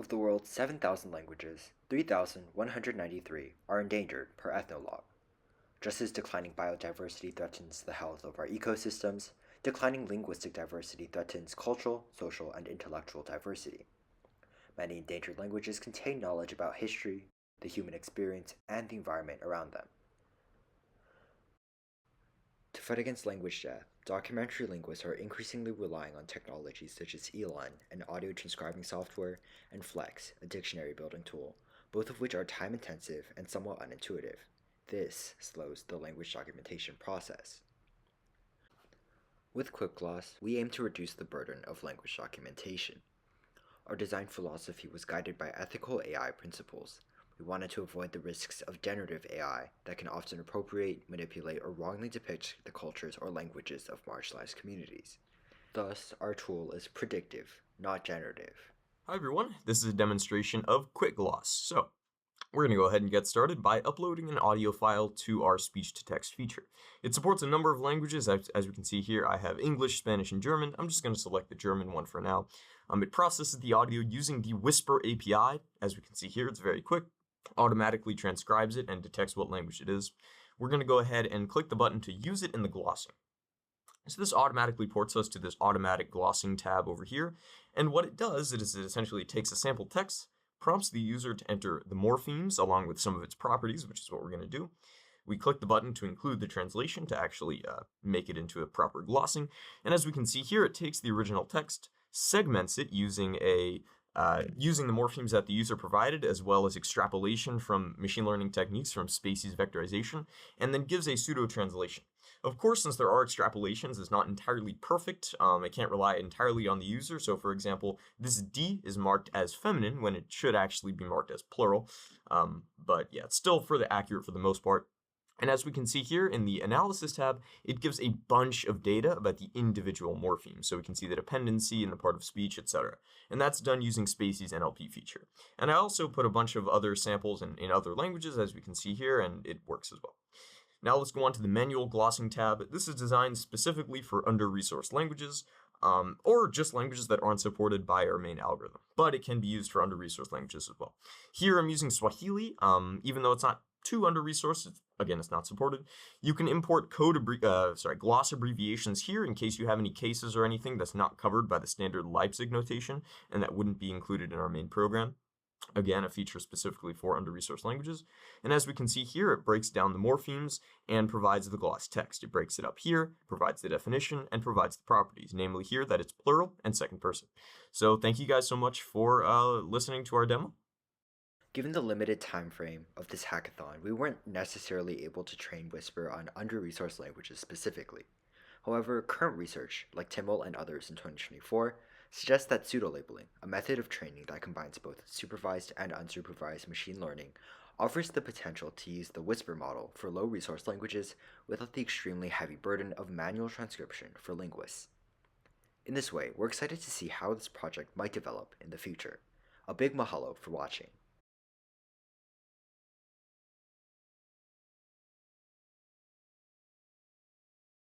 Of the world's 7,000 languages, 3,193 are endangered per ethnologue. Just as declining biodiversity threatens the health of our ecosystems, declining linguistic diversity threatens cultural, social, and intellectual diversity. Many endangered languages contain knowledge about history, the human experience, and the environment around them. To fight against language death, documentary linguists are increasingly relying on technologies such as Elan, an audio transcribing software, and Flex, a dictionary building tool, both of which are time-intensive and somewhat unintuitive. This slows the language documentation process. With QuickGloss, we aim to reduce the burden of language documentation. Our design philosophy was guided by ethical AI principles. We wanted to avoid the risks of generative AI that can often appropriate, manipulate, or wrongly depict the cultures or languages of marginalized communities. Thus, our tool is predictive, not generative. Hi everyone, this is a demonstration of QuickGloss. So, we're going to go ahead and get started by uploading an audio file to our speech-to-text feature. It supports a number of languages. As we can see here, I have English, Spanish, and German. I'm just going to select the German one for now. It processes the audio using the Whisper API. As we can see here, it's very quick. Automatically transcribes it and detects what language it is. We're going to go ahead and click the button to use it in the glossing. So this automatically ports us to this automatic glossing tab over here. And what it does is it essentially takes a sample text, prompts the user to enter the morphemes along with some of its properties, which is what we're going to do. We click the button to include the translation to actually make it into a proper glossing. And as we can see here, it takes the original text, segments it using using the morphemes that the user provided, as well as extrapolation from machine learning techniques from species vectorization, and then gives a pseudo-translation. Of course, since there are extrapolations, it's not entirely perfect. It can't rely entirely on the user. So for example, this D is marked as feminine when it should actually be marked as plural. But yeah, it's still fairly accurate for the most part. And as we can see here in the analysis tab, it gives a bunch of data about the individual morphemes. So we can see the dependency and the part of speech, etc. And that's done using Spacy's NLP feature. And I also put a bunch of other samples in other languages, as we can see here, and it works as well. Now let's go on to the manual glossing tab. This is designed specifically for under-resourced languages, or just languages that aren't supported by our main algorithm. But it can be used for under-resourced languages as well. Here I'm using Swahili, even though it's not too under-resourced, again, it's not supported. You can import gloss abbreviations here in case you have any cases or anything that's not covered by the standard Leipzig notation, and that wouldn't be included in our main program. Again, a feature specifically for under-resourced languages. And as we can see here, it breaks down the morphemes and provides the gloss text. It breaks it up here, provides the definition, and provides the properties, namely here that it's plural and second person. So thank you guys so much for listening to our demo. Given the limited time frame of this hackathon, we weren't necessarily able to train Whisper on under-resourced languages specifically. However, current research, like Timmel and others in 2024, suggests that pseudo-labeling, a method of training that combines both supervised and unsupervised machine learning, offers the potential to use the Whisper model for low-resource languages without the extremely heavy burden of manual transcription for linguists. In this way, we're excited to see how this project might develop in the future. A big mahalo for watching.